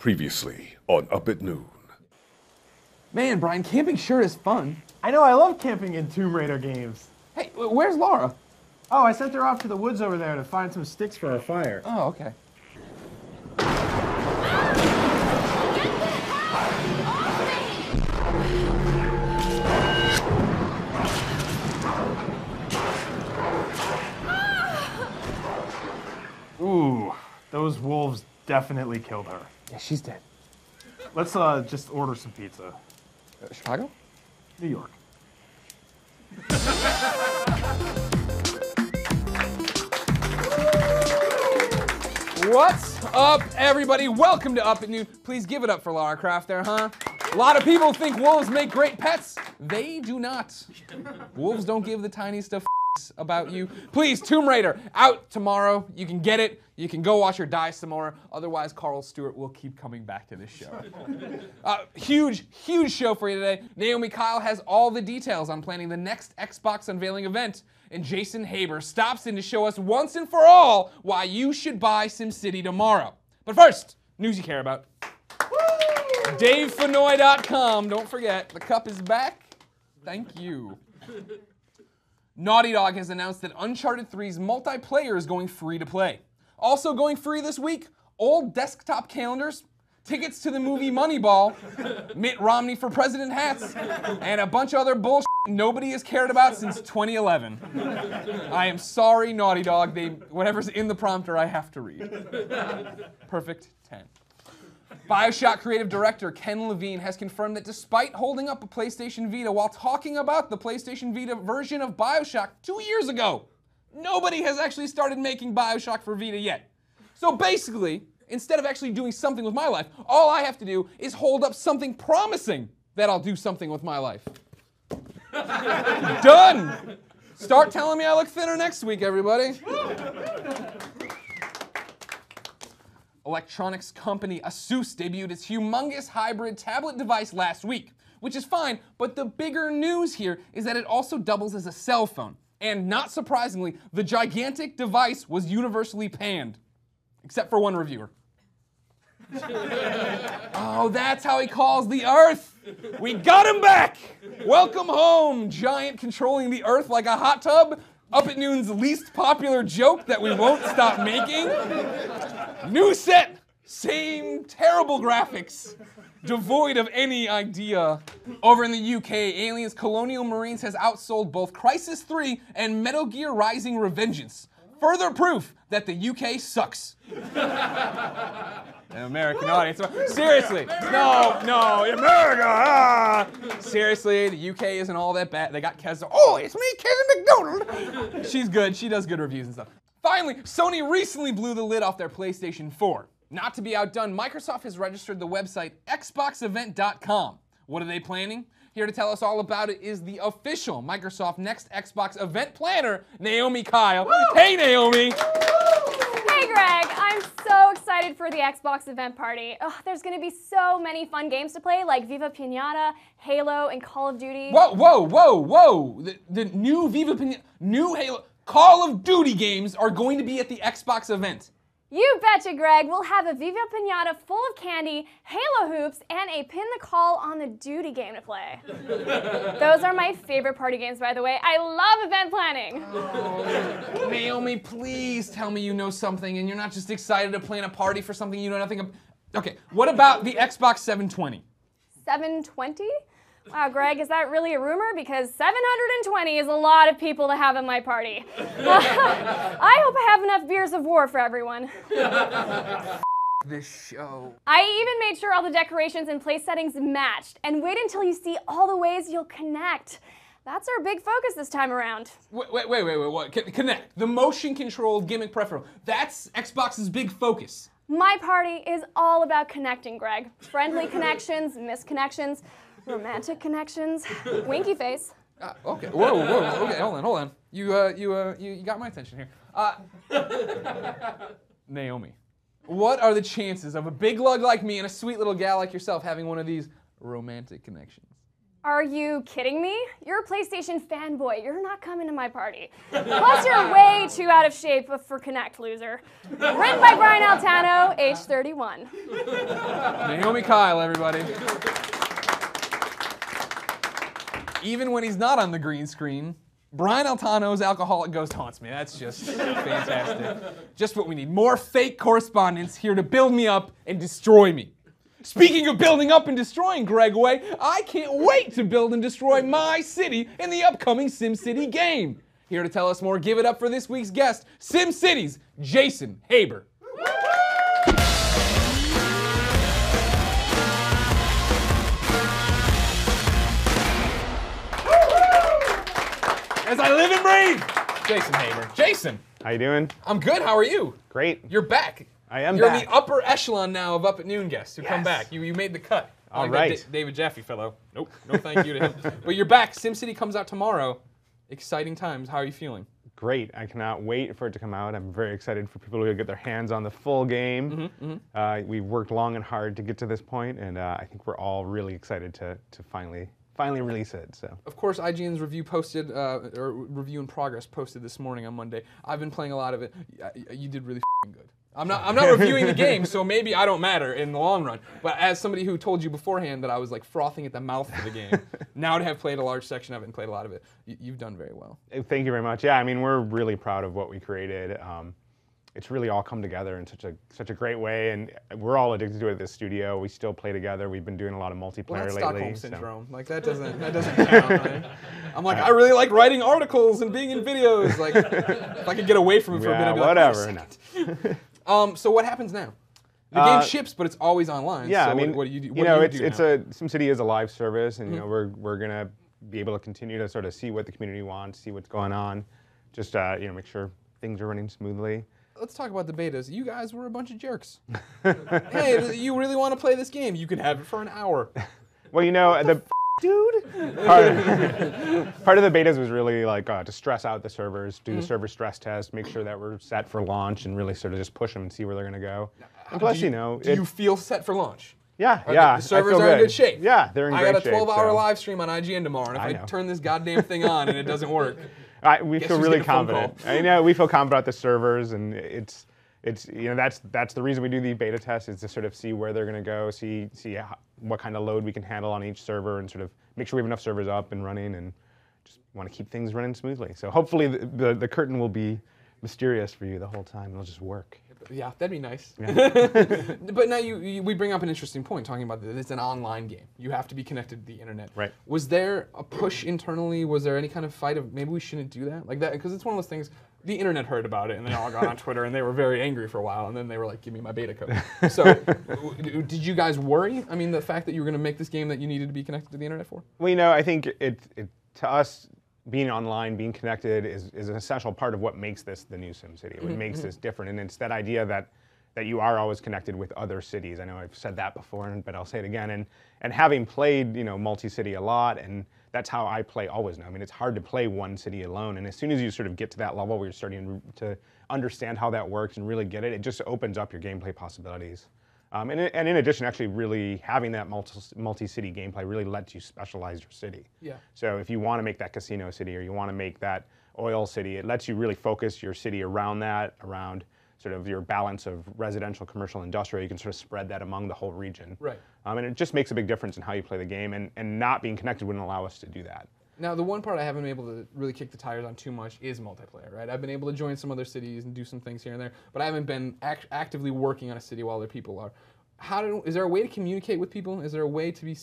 Previously on Up at Noon. Man, Brian, camping sure is fun. I know, I love camping in Tomb Raider games. Hey, where's Laura? Oh, I sent her off to the woods over there to find some sticks for our fire. Oh, okay. Ooh, those wolves definitely killed her. Yeah, she's dead. Let's just order some pizza. Chicago? New York. What's up, everybody? Welcome to Up at Noon. Please give it up for Lara Croft there, huh? A lot of people think wolves make great pets. They do not. Wolves don't give the tiniest of about you. Please, Tomb Raider, out tomorrow. You can get it. You can go watch her die some more. Otherwise, Carl Stewart will keep coming back to this show. Huge show for you today. Naomi Kyle has all the details on planning the next Xbox unveiling event. And Jason Haber stops in to show us once and for all why you should buy SimCity tomorrow. But first, news you care about. DaveFenoy.com. Don't forget, the cup is back. Thank you. Naughty Dog has announced that Uncharted 3's multiplayer is going free to play. Also going free this week, old desktop calendars, tickets to the movie Moneyball, Mitt Romney for president hats, and a bunch of other bullshit nobody has cared about since 2011. I am sorry, Naughty Dog. Whatever's in the prompter, I have to read. Perfect 10. BioShock creative director Ken Levine has confirmed that despite holding up a PlayStation Vita while talking about the PlayStation Vita version of BioShock 2 years ago, nobody has actually started making BioShock for Vita yet. So basically, instead of actually doing something with my life, all I have to do is hold up something promising that I'll do something with my life. Done! Start telling me I look thinner next week, everybody. Electronics company Asus debuted its humongous hybrid tablet device last week, which is fine, but the bigger news here is that it also doubles as a cell phone. And not surprisingly, the gigantic device was universally panned, except for one reviewer. Oh, that's how he calls the Earth. We got him back. Welcome home, giant controlling the Earth like a hot tub. Up at Noon's least popular joke that we won't stop making. New set, same terrible graphics, devoid of any idea. Over in the UK, Aliens Colonial Marines has outsold both Crysis 3 and Metal Gear Rising Revengeance. Further proof that the UK sucks. An American audience. Seriously, no, America. Ah. Seriously, the UK isn't all that bad. They got Kez. Oh, it's me, Kez McDonald. She's good. She does good reviews and stuff. Finally, Sony recently blew the lid off their PlayStation 4. Not to be outdone, Microsoft has registered the website xboxevent.com. What are they planning? Here to tell us all about it is the official Microsoft Next Xbox event planner, Naomi Kyle. Woo! Hey, Naomi. Hey, Greg. I'm so excited for the Xbox event party. Oh, there's going to be so many fun games to play, like Viva Pinata, Halo, and Call of Duty. Whoa. The new Viva Pinata, new Halo, Call of Duty games are going to be at the Xbox event. You betcha, Greg. We'll have a Viva Pinata full of candy, Halo hoops, and a Pin the Call on the Duty game to play. Those are my favorite party games, by the way. I love event planning. Oh, Naomi, please tell me you know something and you're not just excited to plan a party for something you know nothing about. Okay, what about the Xbox 720? 720? Wow, Greg, is that really a rumor? Because 720 is a lot of people to have at my party. I hope I have enough beers of war for everyone. This show. I even made sure all the decorations and place settings matched. And wait until you see all the ways you'll connect. That's our big focus this time around. Wait, what? Connect. The motion-controlled gimmick peripheral. That's Xbox's big focus. My party is all about connecting, Greg. Friendly connections, misconnections, romantic connections, winky face. Okay. Whoa. Okay, hold on. You got my attention here. Naomi, what are the chances of a big lug like me and a sweet little gal like yourself having one of these romantic connections? Are you kidding me? You're a PlayStation fanboy. You're not coming to my party. Plus, you're way too out of shape for Connect, loser. Written by Brian Altano, age 31. Naomi Kyle, everybody. Even when he's not on the green screen, Brian Altano's alcoholic ghost haunts me. That's just fantastic. Just what we need. More fake correspondents here to build me up and destroy me. Speaking of building up and destroying, Gregway, I can't wait to build and destroy my city in the upcoming SimCity game. Here to tell us more, give it up for this week's guest, SimCity's Jason Haber. As I live and breathe, Jason Haber. Jason. How you doing? I'm good, how are you? Great. You're back. I am You're back. in the upper echelon now of Up at Noon guests who come back. You made the cut. All like right. That David Jaffe fellow. Nope, no thank you to him. But you're back. SimCity comes out tomorrow. Exciting times. How are you feeling? Great. I cannot wait for it to come out. I'm very excited for people to get their hands on the full game. We've worked long and hard to get to this point, and I think we're all really excited to finally release it. So. Of course, IGN's review posted, or review in progress posted this morning on Monday. I've been playing a lot of it. You did really f***ing good. I'm not reviewing the game, so maybe I don't matter in the long run. But as somebody who told you beforehand that I was like frothing at the mouth for the game, now to have played a large section of it and played a lot of it, you've done very well. Thank you very much. Yeah, I mean, we're really proud of what we created. It's really all come together in such a great way, and we're all addicted to it at this studio. We still play together. We've been doing a lot of multiplayer Well, that's lately. Stockholm syndrome. Like that doesn't count. Right? I'm like, I really like writing articles and being in videos. Like, if I could get away from it for a bit, I'd be whatever. like, wait a second. So what happens now? The game ships, but it's always online. Yeah, so I mean, what do you do? SimCity is a live service, and you know we're gonna be able to continue to sort of see what the community wants, see what's going on, just make sure things are running smoothly. Let's talk about the betas. You guys were a bunch of jerks. Hey, you really want to play this game? You can have it for an hour. Well, dude. Part of the betas was really like to stress out the servers, do the server stress test, make sure that we're set for launch, and really sort of just push them and see where they're going to go. And plus, do you feel set for launch? Yeah. The servers are in good shape. Yeah, they're in great shape. I got a 12-hour live stream on IGN tomorrow, and if I turn this goddamn thing on and it doesn't work, we feel really confident. I know we feel confident about the servers, and it's that's the reason we do the beta tests, is to sort of see where they're going to go, see what kind of load we can handle on each server, and sort of make sure we have enough servers up and running, and just want to keep things running smoothly. So hopefully the curtain will be mysterious for you the whole time. It'll just work. Yeah, that'd be nice. Yeah. But now we bring up an interesting point, talking about that it's an online game. You have to be connected to the internet. Right. Was there a push internally? Was there any kind of fight of maybe we shouldn't do that? Like that, because it's one of those things, the internet heard about it and they all got on Twitter and they were very angry for a while, and then they were like, give me my beta code. So did you guys worry? I mean, the fact that you were going to make this game that you needed to be connected to the internet for? Well, I think it to us, being online, being connected is an essential part of what makes this the new SimCity. What makes this different, and it's that idea that you are always connected with other cities. I know I've said that before, but I'll say it again. And having played multi-city a lot, and that's how I play always now. I mean, it's hard to play one city alone, and as soon as you sort of get to that level where you're starting to understand how that works and really get it, it just opens up your gameplay possibilities. And in addition, actually really having that multi-city gameplay really lets you specialize your city. Yeah. So if you want to make that casino city, or you want to make that oil city, it lets you really focus your city around that, around sort of your balance of residential, commercial, industrial. You can sort of spread that among the whole region. Right. And it just makes a big difference in how you play the game, and not being connected wouldn't allow us to do that. Now, the one part I haven't been able to really kick the tires on too much is multiplayer, right? I've been able to join some other cities and do some things here and there, but I haven't been actively working on a city while other people are. Is there a way to communicate with people? Is there a way to be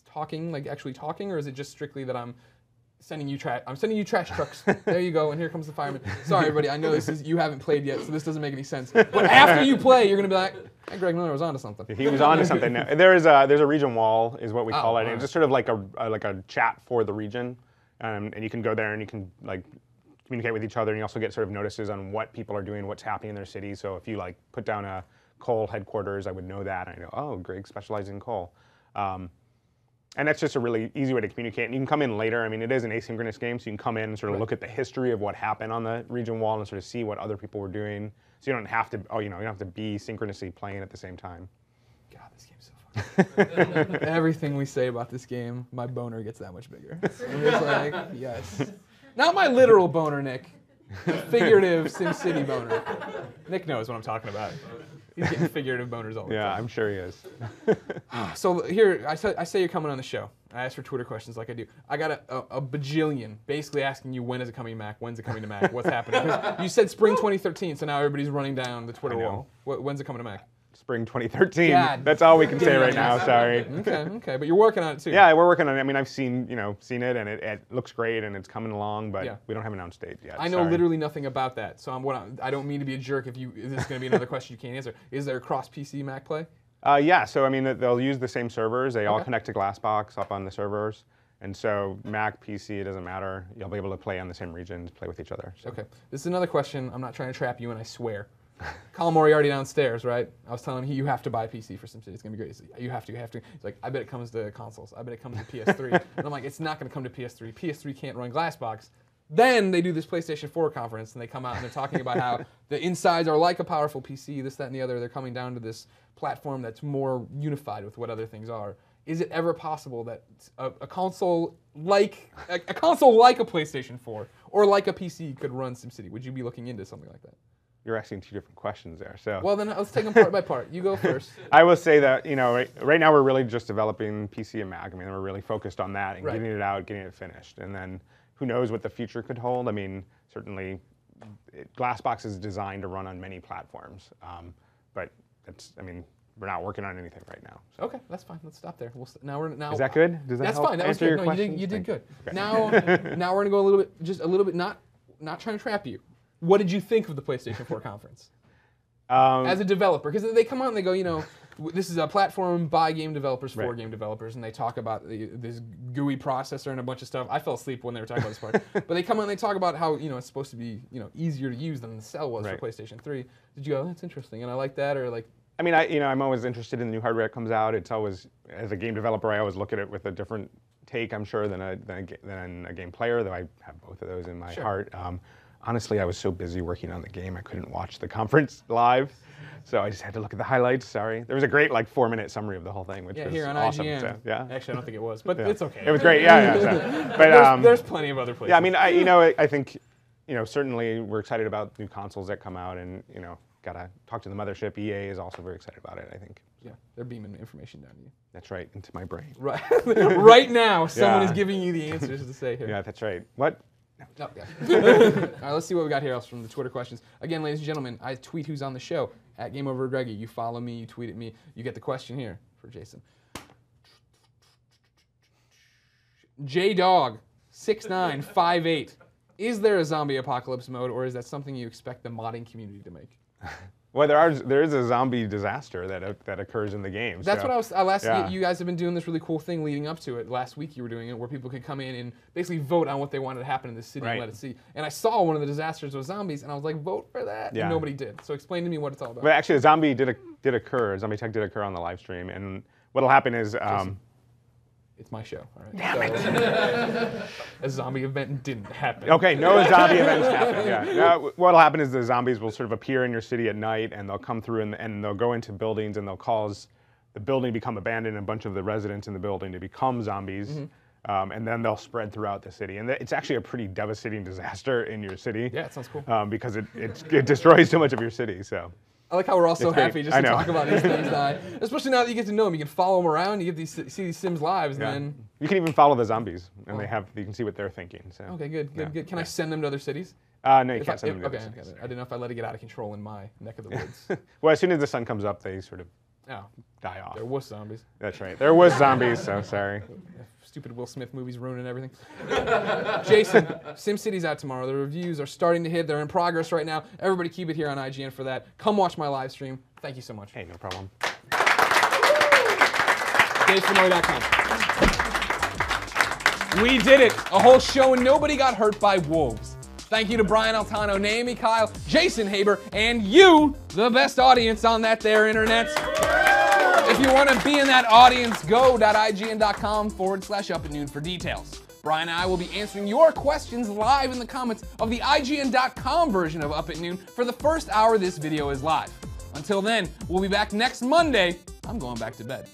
talking, like actually talking, or is it just strictly that I'm sending you trash trucks. There you go, and here comes the fireman. Sorry, everybody, I know you haven't played yet, so this doesn't make any sense. But after you play, you're gonna be like, hey, Greg Miller was onto something. He was onto something. There's a region wall, is what we call it, and it's just sort of like a chat for the region, and you can go there and you can like communicate with each other, and you also get sort of notices on what people are doing, what's happening in their city. So if you like put down a coal headquarters, I would know that. I know, oh, Greg specializes in coal. And that's just a really easy way to communicate. And you can come in later. I mean, it is an asynchronous game, so you can come in and sort of look at the history of what happened on the region wall and sort of see what other people were doing. So you don't have to, you don't have to be synchronously playing at the same time. God, this game's so fun. Everything we say about this game, my boner gets that much bigger. I'm just like, yes. Not my literal boner, Nick. Figurative SimCity boner. Nick knows what I'm talking about. He's getting figurative boners all the time. Yeah, I'm sure he is. So here, I say you're coming on the show. I ask for Twitter questions like I do. I got a bajillion basically asking you when is it coming to Mac? When's it coming to Mac? What's happening? 'Cause you said spring 2013, so now everybody's running down the Twitter wall. When's it coming to Mac? Spring 2013. God. That's all we can say right now. Sorry. Okay, but you're working on it too. Yeah, we're working on it. I mean, I've seen it, and it looks great, and it's coming along, but Yeah. we don't have an announced date yet. I know Sorry. literally nothing about that, so I don't mean to be a jerk if this is going to be another question you can't answer. Is there cross PC Mac play? Yeah, so I mean, they'll use the same servers. They all Okay. connect to Glassbox up on the servers. And so Mac, PC, it doesn't matter. You'll be able to play on the same regions, play with each other. So. Okay, this is another question. I'm not trying to trap you, and I swear. Colin Moriarty downstairs, right? I was telling him you have to buy a PC for SimCity. It's gonna be great. He's like, you have to. He's like, I bet it comes to consoles. I bet it comes to PS3. And I'm like, it's not gonna come to PS3. PS3 can't run Glassbox. Then they do this PlayStation 4 conference, and they come out and they're talking about how the insides are like a powerful PC, this, that, and the other. They're coming down to this platform that's more unified with what other things are. Is it ever possible that a console like a PlayStation 4 or like a PC could run SimCity? Would you be looking into something like that? You're asking two different questions there. So. Well, then let's take them part by part. You go first. I will say that, right now we're really just developing PC and Mac. I mean, we're really focused on that and getting it out, getting it finished. And then who knows what the future could hold. I mean, certainly Glassbox is designed to run on many platforms. But we're not working on anything right now. So. Okay, that's fine. Let's stop there. Now is that good? Does that that's help fine. That was answer good. your No, question? you did good. Okay. Now we're gonna go a little bit, not trying to trap you. What did you think of the PlayStation 4 conference? As a developer, because they come out and they go, this is a platform by game developers for game developers, and they talk about this GUI processor and a bunch of stuff. I fell asleep when they were talking about this part, but they come out and they talk about how it's supposed to be easier to use than the Cell was for PlayStation 3. Did you go, that's interesting, and I like that, or like? I mean, I'm always interested in the new hardware that comes out. It's always, as a game developer, I always look at it with a different take, I'm sure, than a game player, though I have both of those in my heart. Honestly, I was so busy working on the game, I couldn't watch the conference live. So I just had to look at the highlights, sorry. There was a great 4-minute summary of the whole thing, which was here on awesome. IGN. So, yeah. Actually, I don't think it was, but it's okay. It was great, yeah. So, but, there's plenty of other places. Yeah, I mean, I think, certainly we're excited about new consoles that come out and, gotta talk to the mothership. EA is also very excited about it, I think. Yeah, they're beaming information down to you. That's right, into my brain. Right, right now, someone is giving you the answers to say here. Yeah, that's right. What? Oh, yeah. All right, let's see what we got here else from the Twitter questions. Again, ladies and gentlemen, I tweet who's on the show at GameOverGreggy. You follow me, you tweet at me, you get the question here for Jason. JDog6958. Is there a zombie apocalypse mode, or is that something you expect the modding community to make? Well, there is a zombie disaster that occurs in the game. That's so, what you guys have been doing this really cool thing leading up to it. Last week you were doing it where people could come in and basically vote on what they wanted to happen in the city and let it see. And I saw one of the disasters was zombies, and I was like, vote for that, and nobody did. So explain to me what it's all about. But actually, a zombie did occur. A zombie tech did occur on the live stream, and what'll happen is. It's my show, all right? So, a zombie event didn't happen. Okay, no zombie events happen. Yeah. What'll happen is the zombies will sort of appear in your city at night, and they'll come through and they'll go into buildings, and they'll cause the building to become abandoned, and a bunch of the residents in the building to become zombies, and then they'll spread throughout the city. And it's actually a pretty devastating disaster in your city. Yeah, it sounds cool. Because it destroys so much of your city. So. I like how we're all so happy just to talk about these things. Especially now that you get to know them, you can follow them around. You get see these Sims lives, and then you can even follow the zombies, and you can see what they're thinking. So. Okay, good. Can I send them to other cities? No, you can't send them to other cities. Okay. I didn't know if I let it get out of control in my neck of the woods. Well, as soon as the sun comes up, they sort of die off. There was zombies. That's right. There was zombies. So sorry. Stupid Will Smith movies ruining everything. Jason, SimCity's out tomorrow. The reviews are starting to hit. They're in progress right now. Everybody keep it here on IGN for that. Come watch my live stream. Thank you so much. Hey, no problem. DaveFinoy.com. We did it. A whole show and nobody got hurt by wolves. Thank you to Brian Altano, Naomi, Kyle, Jason Haber, and you, the best audience on that there internet. If you want to be in that audience, go.ign.com/up@noon for details. Brian and I will be answering your questions live in the comments of the IGN.com version of Up at Noon for the first hour this video is live. Until then, we'll be back next Monday. I'm going back to bed.